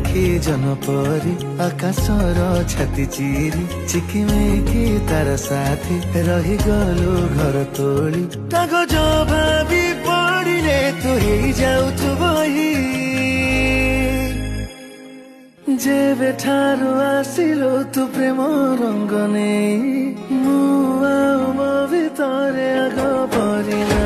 ଆଖି ଜନ ପରି ଆକାଶର ଛାତି ଚିରି ଚିକିମିକି ତାର ସାଥି ରହିଗଲୁ ଘର ତୋଳି କାଗଜ ଭାବି ପଡ଼ିଲେ ତୁ ହେଇଯାଉଛୁ ବହି ଯେବେଠାରୁ ଆସିଲୁ ତୁ ପ୍ରେମ ରଙ୍ଗ ନେଇ ମୁଁ ଆଉ ମୋ ଭିତରେ ଆଗ ପରି